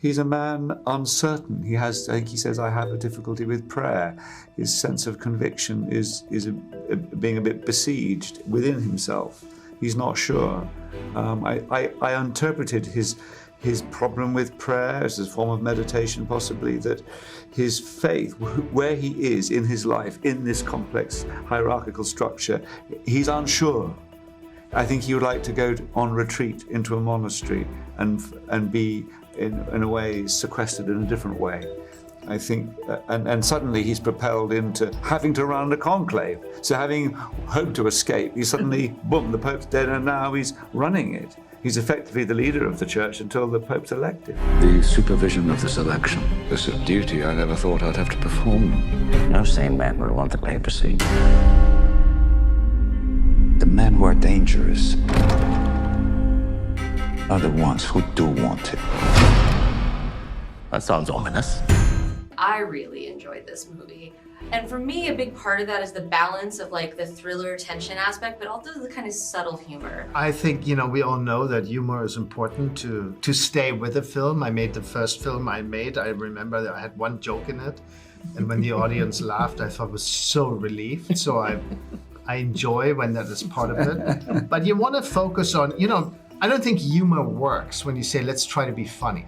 He's a man uncertain. I think he says, I have a difficulty with prayer. His sense of conviction is being a bit besieged within himself. He's not sure. I interpreted his problem with prayer as a form of meditation, possibly, that his faith, where he is in his life, in this complex hierarchical structure, he's unsure. I think he would like to go on retreat into a monastery and be, in a way, sequestered in a different way. I think, and suddenly he's propelled into having to run a conclave. So having hoped to escape, he suddenly, boom, the Pope's dead, and now he's running it. He's effectively the leader of the church until the Pope's elected. The supervision of this election is a duty I never thought I'd have to perform. No sane man would want the papacy. The men who are dangerous are the ones who do want it. That sounds ominous. I really enjoyed this movie. And for me, a big part of that is the balance of like the thriller tension aspect, but also the kind of subtle humor. I think, we all know that humor is important to stay with a film. I made the first film I made. I remember that I had one joke in it. And when the audience laughed, I thought it was so relieved. So I enjoy when that is part of it. But you want to focus on, I don't think humor works when you say, let's try to be funny.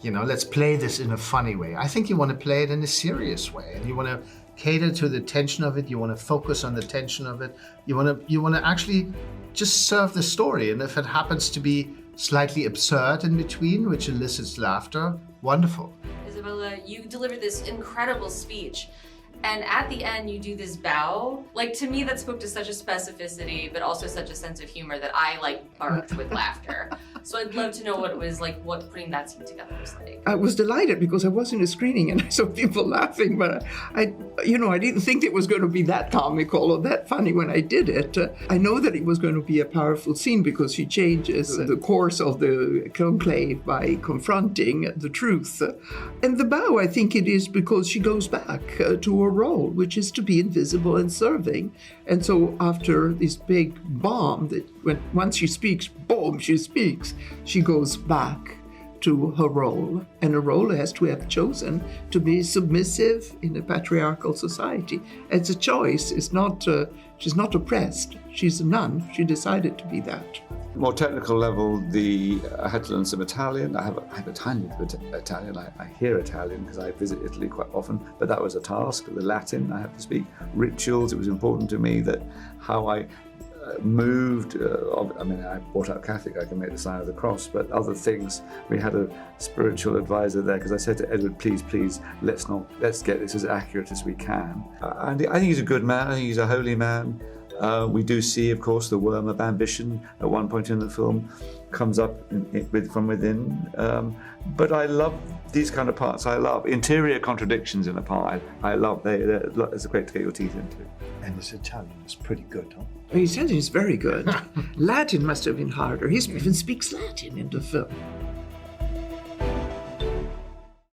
Let's play this in a funny way. I think you want to play it in a serious way, and you want to cater to the tension of it. You want to focus on the tension of it. You want to actually just serve the story. And if it happens to be slightly absurd in between, which elicits laughter, wonderful. Isabella, you delivered this incredible speech. And at the end, you do this bow. Like, to me, that spoke to such a specificity, but also such a sense of humor that I, barked with laughter. So I'd love to know what it was like, what putting that scene together was like. I was delighted because I was in a screening and I saw people laughing, but I didn't think it was going to be that comical or that funny when I did it. I know that it was going to be a powerful scene because she changes the course of the conclave by confronting the truth. And the bow, I think it is because she goes back to her role, which is to be invisible and serving. And so after this big bomb, once she speaks, boom, she speaks, she goes back to her role. And a role has to have chosen to be submissive in a patriarchal society. It's a choice. It's not. She's not oppressed. She's a nun. She decided to be that. More technical level, I had to learn some Italian. I have a tiny bit of Italian. I hear Italian because I visit Italy quite often, but that was a task. The Latin, I have to speak. Rituals, it was important to me that how I moved. I brought up Catholic, I can make the sign of the cross, but other things, we had a spiritual advisor there because I said to Edward, please, let's get this as accurate as we can. And I think he's a good man. I think he's a holy man. We do see, of course, the worm of ambition at one point in the film comes up from within. But I love these kind of parts. I love interior contradictions in a part. I love. It's great to get your teeth into. And his Italian is pretty good, huh? His Italian is very good. Latin must have been harder. He even speaks Latin in the film.